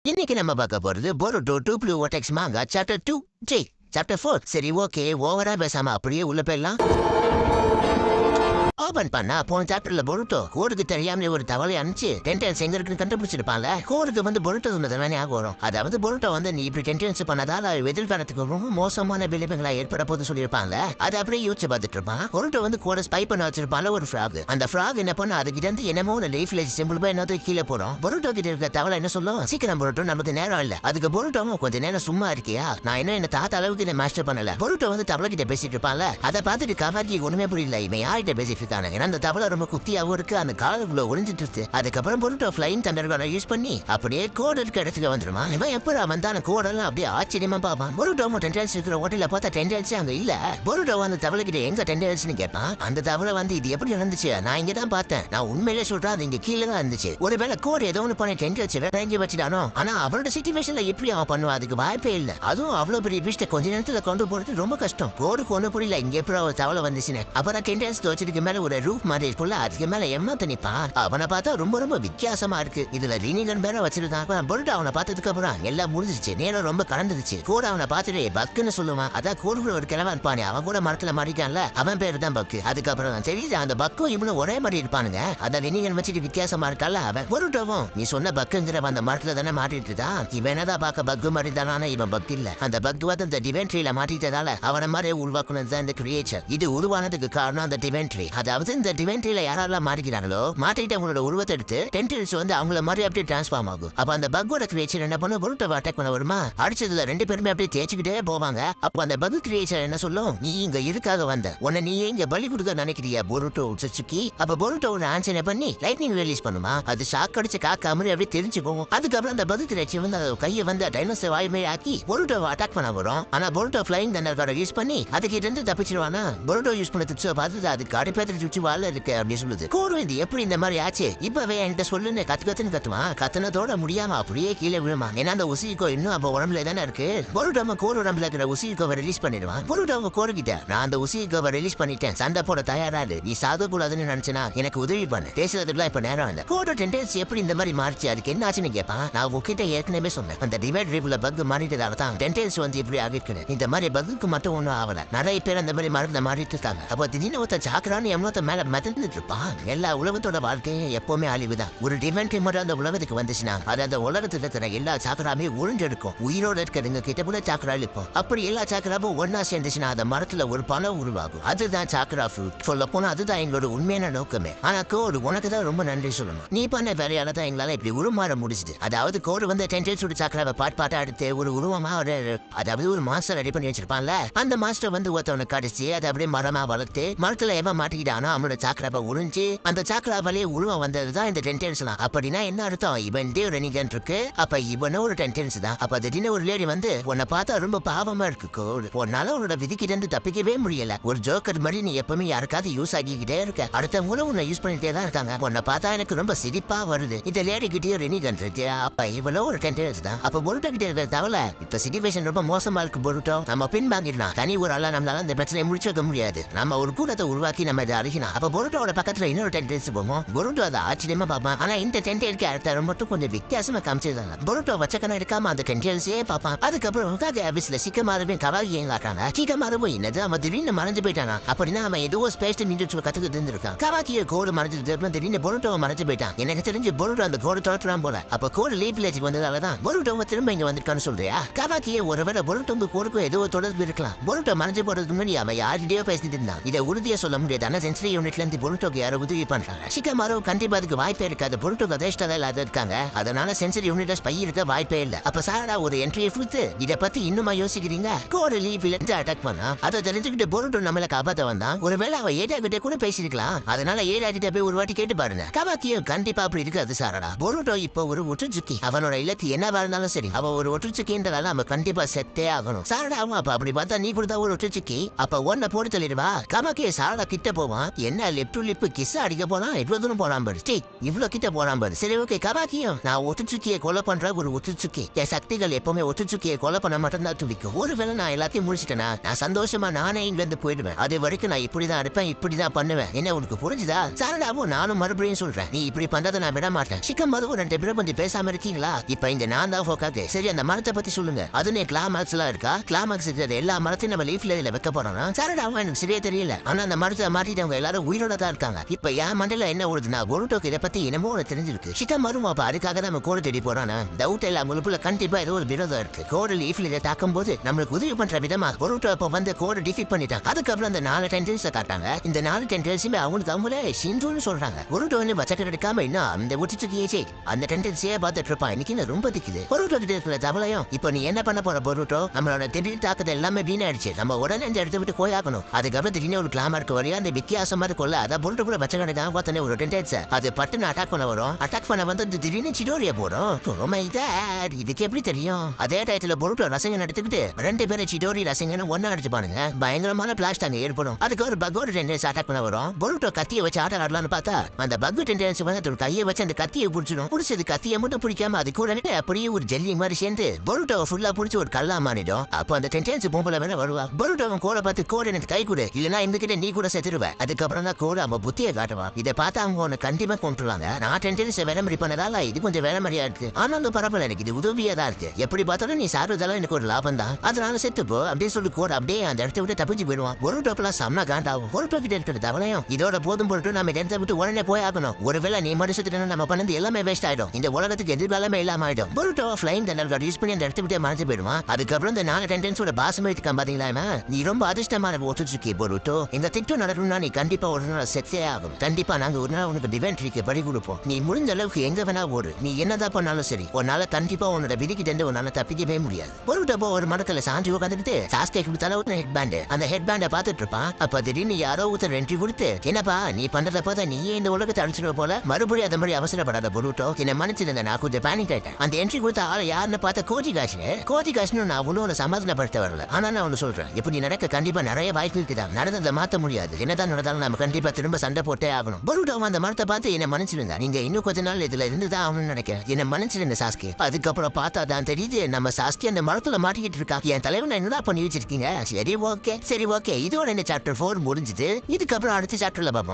இன்னைக்கு நம்ம பார்க்க போறது போருட்டோ 2 blue vortex manga chapter 2 J chapter 4. சரி ஓகே, ஓவரா பேசாம அப்படியே உள்ள போயிடலாம். ஓபன் பண்ணா போன சாப்டர்ல பொருட்டோ கோருக்கு தெரியாமலே ஒரு தவளை அனுப்பிச்சு டென்டன்ஸ் எங்க இருக்குன்னு கண்டுபிடிச்சிருப்பான்ல. கோருக்கு வந்து பொருட்டோ சொன்னதுமே ஞாபகம் வரும். அதாவது பொருட்டோ வந்து நீ இப்படி டென்டன்ஸ் பண்ணதால எதிர்காலத்துக்கு ரொம்ப மோசமான விளைவுகளா ஏற்பட போது சொல்லியிருப்பாங்க. அதை அப்படியே யோசிச்சு பார்த்துட்டு இருப்பான். பொருட்டோ வந்து கூட ஸ்பை பண்ண வச்சிருப்பான்ல ஒரு ஃப்ராக். அந்த ஃப்ராக் என்ன பண்ண அதுக்கிட்ட இருந்து என்னமோ ஒரு லைஃப்ல சிம்பிள் போய் என்ன கீழே போறோம். பொருட்டோ கிட்ட இருக்க தவளை என்ன சொல்லும், சீக்கிரம் பொருட்டோ நமக்கு நேரம் இல்ல. அதுக்கு பொருட்டோவும் கொஞ்ச நேரம் சும்மா இருக்கியா, நான் என்ன தாத்தா அளவுக்கு இதை மாஸ்டர் பண்ணல. பொருட்டோ வந்து தவளை கிட்ட பேசிட்டு இருப்பான்ல. அதை பார்த்துட்டு கவாக்கி ஒண்ணுமே புரியல, இவன் யார்கிட்ட பேசிட்டு இருக்காங்க. ஏன்னா அந்த தவளை ரொம்ப குத்தியாவும் இருக்கு, அந்த காலுக்குள்ள ஒளிஞ்சிட்டு இருக்கு. அதுக்கப்புறம் பொருட்டோ ஃபிளைங் தண்டர்களை யூஸ் பண்ணி அப்படியே கோடு இருக்க இடத்துக்கு வந்துருமா. இவன் எப்ப வந்தான கோடெல்லாம் அப்படியே ஆச்சரியமா பாப்பான். பொருட்டோ டென்டல்ஸ் இருக்கிற ஹோட்டல பார்த்தா டென்டல்ஸ் அங்க இல்ல. பொருட்டோ அந்த தவளை கிட்ட எங்க டென்டல்ஸ்னு கேட்பான். அந்த தவளை வந்து இது எப்படி நடந்துச்சு, நான் இங்க தான் பார்த்தேன், நான் உண்மையிலே சொல்றேன் அது இங்க கீழே தான் இருந்துச்சு. ஒருவேளை கோடு ஏதோ ஒன்று பண்ண டென்டல்ஸ் வேங்கி வச்சுட்டானோ. ஆனா அவனோட சிச்சுவேஷன்ல எப்படி அவன் பண்ணுவான், அதுக்கு வாய்ப்பே இல்ல. அதுவும் அவ்வளவு பெரிய விஷயத்தை கொஞ்ச நேரத்துல கொண்டு போறது ரொம்ப கஷ்டம். கோடுக்கு ஒண்ணு புரியல இங்க எப்படி ஒரு தவளை வந்துச்சுன்னு. அப்புறம் டென்டல்ஸ் வச்சதுக்கு மேல ஒரு ரூப் மாதிரி இருக்குல்ல, அதுக்கு மேல எம்மா நிப்பான். அவனை பார்த்தா ரொம்ப ரொம்ப வித்தியாசமா இருக்கு. இதுல ரீனிகன் பேர வச்சிருந்தாங்க. பொருட்டு அவனை பார்த்ததுக்கு அப்புறம் எல்லாம் முடிஞ்சிச்சு, நேரம் ரொம்ப கலந்துருச்சு. கூட அவனை பார்த்துட்டு பக்குன்னு சொல்லுவான். அதான் கோடுக்குள்ள ஒரு கிழவன் இருப்பானே, அவன் கூட மரத்துல மாறிட்டான்ல, அவன் பேரு தான் பக்கு. அதுக்கப்புறம் தெரியுது அந்த பக்கும் இவனும் ஒரே மாதிரி இருப்பானுங்க. அதான் ரீனிகன் வச்சுட்டு வித்தியாசமா இருக்கால அவன். பொருட்டவும் நீ சொன்ன பக்குங்கிற அந்த மரத்துல தானே மாட்டிட்டு தான். இவன் என்னதான் பார்க்க பக்கு மாதிரி தானே, இவன் பக்கு இல்ல. அந்த பக்கு வந்து அந்த டிவென்ட்ரியில மாட்டிட்டதால அவனை மாதிரி உருவாக்குனது தான் இந்த கிரியேச்சர். இது உருவானதுக்கு காரணம் அந்த டிவென்ட்ரி. அதாவது இந்த டிவென்ட்ரியில யாரெல்லாம் மாறிக்கிறாங்களோ, மாட்டிட்டு அவங்களோட உருவத்தை எடுத்து டென்டல்ஸ் வந்து அவங்கள மாதிரி அப்படியே டிரான்ஸ்ஃபார்ம் ஆகும். அப்ப அந்த பக்கோட கிரியேச்சர் என்ன பண்ண, பொருட்டோ அட்டாக் பண்ண வருமா, அடிச்சதுல ரெண்டு பேருமே அப்படியே தேய்ச்சிக்கிட்டே போவாங்க. அப்ப அந்த பக் கிரியேச்சர் என்ன சொல்லும், நீ இங்க இருக்காக வந்த, உன்னை நீ இங்க பலி கொடுக்க நினைக்கிறியா பொருட்டோ சுசுகி. அப்ப பொருட்டோட ஆன்சர் பண்ணி லைட்னிங் ரிலீஸ் பண்ணுமா, அது ஷாக் அடிச்சு காக்கா மாதிரி அப்படியே தெரிஞ்சுக்கும். அதுக்கப்புறம் அந்த பக் கிரியேச்சர் வந்து கையை வந்து டைனோசர் வாய் மாதிரி ஆக்கி பொருட்டோ அட்டாக் பண்ண வரும். ஆனா பொருட்டோ ஃபிளைங் தண்டர் யூஸ் பண்ணி அதுக்கிட்ட இருந்து தப்பிச்சிருவானா. பொருட்டோ யூஸ் பண்ண திட்ச பார்த்து அதுக்கு அடிப்பேற்ற சுற்றி வாழ இருக்கு அப்படின்னு சொல்லுது. கோடு இது எப்படி இந்த மாதிரி ஆச்சு, இப்பவே என்கிட்ட சொல்லுன்னு கத்துன்னு கத்துவான். கத்துனதோட முடியாம அப்படியே கீழே விழுமா. ஏன்னா அந்த உசிக்கோ இன்னும் அப்ப உடம்புல தானே இருக்கு. பொருட்டோம கோடு உடம்புல இருக்கிற உசிக்கோவை ரிலீஸ் பண்ணிடுவான். பொருட்டோம கோடுகிட்ட நான் அந்த உசிக்கோவை ரிலீஸ் பண்ணிட்டேன், சண்டை போட தயாராது, நீ சாத கூடாதுன்னு நினைச்சனா எனக்கு உதவி பண்ணு, பேசுறதுக்குலாம் இப்ப நேரம் இல்ல. கோடு டென்டன்ஸ் எப்படி இந்த மாதிரி மாறிச்சு, அதுக்கு என்ன ஆச்சுன்னு கேட்பான். நான் உங்ககிட்ட ஏற்கனவே சொன்னேன், அந்த டிவைட் ரிவ்ல பக் மாறிட்டதால தான் டென்டன்ஸ் வந்து இப்படி ஆகிருக்கு. இந்த மாதிரி பக்குக்கு மட்டும் ஒண்ணும் ஆகல, நிறைய பேர் அந்த மாதிரி மருந்து மாறிட்டு இருக்காங்க. அப்போ திடீர்னு ஒருத்த சாக்கரான்னு எவ்வளோ மேல மிதந்துட்டு இருப்பான். எல்லா உலகத்தோட வாழ்க்கையும் எப்பவுமே அழிவுதான். ஒரு டிவென்ட்ரி மட்டும் அந்த உலகத்துக்கு வந்துச்சுன்னா அது அந்த உலகத்துல இருக்கிற எல்லா சாக்கராமே உறிஞ்செடுக்கும். உயிரோட இருக்கிறவங்க கிட்ட கூட சாக்கரா இருக்கும். அப்படி எல்லா சாக்கராவும் ஒன்னா சேர்ந்துச்சுன்னா அந்த மரத்துல ஒரு பழம் உருவாகும். அதுதான் சாக்கரா ஃப்ரூட். சொல்ல போனா அதுதான் எங்களோட உண்மையான நோக்கமே. ஆனா கோடு உனக்கு தான் ரொம்ப நன்றி சொல்லணும், நீ பண்ண வேலையால தான் எங்களால இப்படி உருமாற முடிச்சுது. அதாவது கோடு வந்து டென்டன்ஸ் சாக்கராவை பாட்டா எடுத்து ஒரு உருவமா அதாவது ஒரு மாஸ்டர் ரெடி பண்ணி வச்சிருப்பான்ல. அந்த மாஸ்டர் வந்து ஒருத்தவனை கடிச்சு அதை அப்படியே மரமா வளர்த்து மரத்துல எவன் மாட்டிக்கிட்டானோ அவனோட சாக்கராவை உறிஞ்சு அந்த சாக்கராவாலே உருவம் வந்ததுதான் இந்த டென்டன்ஸ். அப்படின்னா என்ன அர்த்தம், இவன் ஒரு ரணிகன் இருக்கு, அப்ப இவனும் ஒரு டென்டன்ஸ் தான். அப்ப திடீர்னு ஒரு லேடி வந்து உன்னை பார்த்தா ரொம்ப பாவமா இருக்கு கோடு, உன்னால உன்னோட விதிக்கிட்ட இருந்து தப்பிக்கவே முடியல, ஒரு ஜோக்கர் மாதிரி நீ எப்பவுமே யாருக்காவது யூஸ் ஆகிக்கிட்டே இருக்க, அடுத்தவங்களும் உன்னை யூஸ் பண்ணிட்டே தான் இருக்காங்க, உன்னை பார்த்தா எனக்கு ரொம்ப சிரிப்பா வருது. இந்த லேடி கிட்டே ரணிகன் இருக்கு, அப்ப இவளும் ஒரு டென்டன்ஸ் தான். அப்ப பொருட்டோ கிட்ட இருக்கிற தவளை இப்ப சிச்சுவேஷன் ரொம்ப மோசமா இருக்கு பொருட்டோ, நம்ம பின்வாங்கிடலாம், தனி ஒரு ஆளா நம்மளால இந்த பிரச்சனையை முடிச்சு வைக்க முடியாது, நம்ம ஒரு கூட்டத்தை உருவாக்கி நம்ம இதை அழிக்கலாம். அப்ப பொருட்டோட பக்கத்துல இன்னொரு டென்டன்ஸ் போவோம். பொருட்டோ அதை ஆச்சரியமா பார்ப்பான். ஆனா இந்த டென்டல் கேரக்டர் மட்டும் கொஞ்சம் வித்தியாசமா காமிச்சிருந்தாங்க. பொருட்டோ வச்சக்கன இருக்காம அந்த டென்டல்ஸே பார்ப்பான். அதுக்கப்புறம் ஆபீஸ்ல சிக்கமாரவே கவாகி காட்டுறாங்க. சிக்கமாரவும் என்னது அவன் திடீர்னு மறைஞ்சு போயிட்டானா, அப்படின்னா அவன் ஏதோ ஸ்பேஸ் நின்று கத்துக்கிட்டு இருந்திருக்கான். கவாக்கிய கோடு மறைஞ்சது திடீர்னு பொருட்டோ மறைஞ்சு போயிட்டான். எனக்கு தெரிஞ்சு பொருட்டோ அந்த கோடு தோற்றலாம் போல. அப்ப கோடு லீப் வில்லேஜுக்கு வந்ததாலதான் பொருட்டோவை திரும்ப இங்க வந்திருக்கான்னு சொல்றியா. கவாக்கிய ஒருவேளை பொருட்டோம்பு கோடுக்கும் ஏதோ தொடர்பு இருக்கலாம். பொருட்டோ மறைஞ்சு போறதுக்கு முன்னாடி அவன் யார்கிட்டயோ பேசிட்டு இருந்தான். இதை உறுதியா சொல்ல முடியாது. ஆனா சென்சரி யூனிட்ல இருந்து பொருட்டோக்கு யாரோ உதவி பண்றாங்க. சிக்கமாரோ கண்டிப்பா அதுக்கு வாய்ப்பே இருக்காது. பொருட்டோ கதேஷ்டா இல்லாத இருக்காங்க, அதனால சென்சரி யூனிட் ஸ்பை இருக்க வாய்ப்பே இல்ல. அப்ப சாரா ஒரு என்ட்ரியை கொடுத்து இதை பத்தி இன்னுமா யோசிக்கிறீங்க, கோடு லீப் அட்டாக் பண்ணா அதை தெரிஞ்சுக்கிட்டு பொருட்டோ நம்மள காப்பாத்த வந்தான். ஒருவேளை அவ ஏரியா கிட்ட கூட பேசிருக்கலாம், அதனால ஏரியா கிட்ட போய் ஒரு வாட்டி கேட்டு பாருங்க. கவாக்கியும் கண்டிப்பா அப்படி இருக்காது சாரடா. பொருட்டோ இப்போ ஒரு ஒற்றுச்சுக்கி, அவனோட இலக்கு என்னவா இருந்தாலும் சரி, அவ ஒரு ஒற்றுச்சுக்கின்றதால நம்ம கண்டிப்பா செத்தே ஆகணும். சாரடா அவன் அப்ப அப்படி பார்த்தா நீ கொடுத்தா ஒரு ஒற்றுச்சுக்கி, அப்ப ஒன்ன போட்டு தள்ளிடுவா. கவாக்கிய சாரடா கிட்ட போவான். என்ன லிப் டு லிப் கிஸ் அடிக்க போனா இவ்வளவு தூரம் போறான் பாரு. ஸ்டே இவ்வளவு கிட்ட போறான் பாரு. சரி ஓகே கபாக்கியும் நான் ஒத்துச்சுக்கியை கொலை பண்ற ஒரு ஒத்துச்சுக்கி. என் சக்திகள் எப்பவுமே ஒத்துச்சுக்கியை கொலை பண்ண மட்டும் தான் துடிக்கும். ஒருவேளை நான் எல்லாத்தையும் முடிச்சிட்டேன்னா நான் சந்தோஷமா நானே இங்க இருந்து போயிடுவேன். அது வரைக்கும் நான் இப்படிதான் இருப்பேன், இப்படிதான் பண்ணுவேன். என்ன உனக்கு புரிஞ்சுதா? சாரடாவும் நானும் மறுபடியும் சொல்றேன், நீ இப்படி பண்றதை நான் விட மாட்டேன். சிக்கம் மதுவும் 2 பேரும் கொஞ்சம் பேசாம இருக்கீங்களா? இப்ப இந்த நான் தான் போக்காது. சரி அந்த மரத்தை பத்தி சொல்லுங்க. அதுனே கிளாமாக்ஸ் எல்லாம் இருக்கா? கிளாமாக்ஸ் இருக்கிற எல்லா மரத்தையும் நம்ம லீஃப்ல இதுல வைக்க போறோம். சாரடாவும் எனக்கு சரியா தெரியல. ஆனா அந்த மரத்தை மாட்டிட்டவங்க எல்லாரும் உயிரோட தான் இருக்காங்க. இப்ப என் மண்டையில என்ன ஓடுதுன்னா பொருட்டோக்கு இதை பத்தி என்னமோ ஒன்று தெரிஞ்சிருக்கு. சிக்கம் மரும் அப்ப அதுக்காக நம்ம கோடு தேடி போறோம். டவுட் எல்லாம் முழுப்புல கண்டிப்பா ஏதோ ஒரு விரோதம் இருக்கு. கோடு லீஃப்ல இதை தாக்கும் போது நம்மளுக்கு உதவி பண்ற விதமா பொருட்டோ இப்ப வந்து கோடு டிஃபீட் பண்ணிட்டாங்க. அதுக்கப்புறம் அந்த 4 டென்டென்ஸ் காட்டாங்க. இந்த 4 டென்டென்ஸுமே அவங்களே சிந்துன்னு சொல்றாங்க. பொருட்டோ வந்து பச்சை எடுக்காம இன்னும் அந்த ஒட்டிச்சுக்கியே அந்த டென்டென்ஸையே பார்த்துட்டு இருப்பான். இன்னைக்கு ரொம்ப திக்குது. பொருட்டோ கிட்ட இருக்கிற தவளையும் இப்ப நீ என்ன பண்ண போற பொருட்டோ? நம்மளோட திடீர் தாக்கத்தை எல்லாமே வீணாயிடுச்சு. நம்ம உடனே இந்த இடத்த விட்டு போயாகணும். அதுக்கப்புறம் திடீர்னு ஒரு கிளாமருக்கு வரையா அந்த வித்தியாசமா இருக்கும்ல, அதை பொருட்டோ கூட பச்சை கடை தான் பார்த்தோன்னே ஒரு டென்டென்ஸ் அது பட்டுன்னு அட்டாக் பண்ண வரும். அட்டாக் பண்ண வந்து திடீர்னு சிடோரியா போறோம். இதுக்கு எப்படி தெரியும்? அதே டயத்துல பொருட்டோ ரசங்க எடுத்துக்கிட்டு 2 பேரை சிடோரி ரசங்கன்னு ஒன்னா அடிச்சுப்பானுங்க. பயங்கரமான பிளாஸ்ட் அங்க ஏற்படும். அதுக்கு ஒரு பக் டென்டென்ஸ் அட்டாக் பண்ண வரும். பொருட்டோ கத்தியை வச்சு ஆட்ட ஆடலான்னு பார்த்தா அந்த பக் டென்டென்ஸ் வந்து கையை வச்சு அந்த கத்தியை பிடிச்சிடும். பிடிச்சது கத்தியை மட்டும் பிடிக்காம அது கூட அப்படியே ஒரு ஜெல்லி மாதிரி சேர்ந்து பொருட்டோ ஃபுல்லா பிடிச்சி ஒரு கல்லா மாறிடும். அப்போ அந்த டென்டென்ஸ் பொம்பளை வேணா வருவா. பொருட்டோவும் கோடை பார்த்து கோடை எனக்கு கை கொடு, இல்லைன்னா இந்த கிட்ட நீ கூட செத்துருவ. அதுக்கப்புறம் தான் கோடை அவன் புத்தியை காட்டுவான். இதை பார்த்து அவங்க உன்னை கண்டிப்பா கொண்டுருவாங்க. நான் டென்டென்ஸ் வேலைமறி பண்ணதால இது கொஞ்சம் வேலைமறியா இருக்கு. ஆனாலும் பரவாயில்ல, எனக்கு இது உதவியா தான் இருக்கு. எப்படி பார்த்தாலும் நீ சாடுறதால எனக்கு ஒரு லாபம் தான். அதனால செத்துப்போ அப்படின்னு சொல்லி கோடை அப்படியே அந்த இடத்த விட்டு தப்பிச்சு போயிடுவான். பொருட்டோப்பெல்லாம் செம்ம காண்டாகும். பொருட்டோ கிட்ட இருக்கிற தவளையும் இதோட போதும் பொருட்டு நம்ம இடத்தை விட்டு உடனே போய் ஆகணும். ஒருவேளை நீ மறுசுட்டு நம்ம பண்ணது எல்லாமே வேஸ்ட் ஆயிடும். இந்த உலகத்துக்கு எதிர்காலமே இல்லாம ஆயிடும். பொருட்டோ ஃபிளைங் தண்டர் யூஸ் பண்ணி அந்த இடத்த விட்டு மறைஞ்சு போயிடுவான். அதுக்கப்புறம் இந்த 4 டென்டென்ஸோட பாசம் இருக்கான் பாத்தீங்களா? நீ ரொம்ப அதிர்ஷ்டமான ஒத்துச்சுக்கி பொருட்டோ. இந்த திட்டம் நடக்கணும்னா நீ கண்டிப்பா ஒரு நாள் செத்தே ஆகும். கண்டிப்பா நாங்க ஒரு நாள் உனக்கு டிவென்ட்ரிக்கு படி கொடுப்போம். நீ முடிஞ்ச அளவுக்கு எங்க வேணா ஓடு. நீ என்னதான் பண்ணாலும் சரி, உன்னால கண்டிப்பா உன்னோட விதிக்கிட்டு இருந்து உன்னால தப்பிக்கவே முடியாது. பொருட்டோ ஒரு மரத்துல சாஞ்சி உட்காந்துட்டு சாஸ்கேக்கு தலை ஊத்துன ஹெட் பேண்ட் அந்த ஹெட் பேண்டை பார்த்துட்டு இருப்பான். அப்ப திடீர்னு யாரோ ஒருத்தர் என்ட்ரி கொடுத்து, என்னப்பா நீ பண்றத பார்த்தா நீயே இந்த உலகத்தை அழிச்சிருவ போல, மறுபடியும் அந்த மாதிரி அவசரப்படாத பொருட்டோ, என்ன மன்னிச்சிருந்த நான் கொஞ்சம் பேனிக் ஆயிட்டேன். அந்த என்ட்ரி கொடுத்த ஆள் யாருன்னு பார்த்த கோஜிகாஷ்னு நான் ஒன்னும் சமாதானப்படுத்த வரல. ஆனா நான் ஒண்ணு சொல்றேன், இப்படி நடக்க கண்டிப்பா நிறைய வாய்ப்பு இருக்குதான். நடந்ததை மாத்த முடியாது. என்னதான் நடந்தாலும் நம்ம கண்டிப்பா திரும்ப சண்டை போட்டே ஆகணும். பொருட்டோ அந்த மரத்தை பார்த்து என்ன மன்னிச்சிருந்தா, நீங்க இன்னும் கொஞ்ச நாள் இதுல இருந்துதான் ஆகணும்னு நினைக்கிறேன். என்ன மன்னிச்சிருந்த சாஸ்கி. அதுக்கப்புறம் பார்த்தா தான் தெரியுது நம்ம சாஸ்கி அந்த மரத்துல மாட்டிக்கிட்டு இருக்கா. என் தலைவன் என்னடா பண்ணி வச்சிருக்கீங்க? சரி ஓகே இதோட இந்த சாப்டர் 4 முடிஞ்சுது. இதுக்கப்புறம் அடுத்த சாப்டர்ல பார்ப்போம்.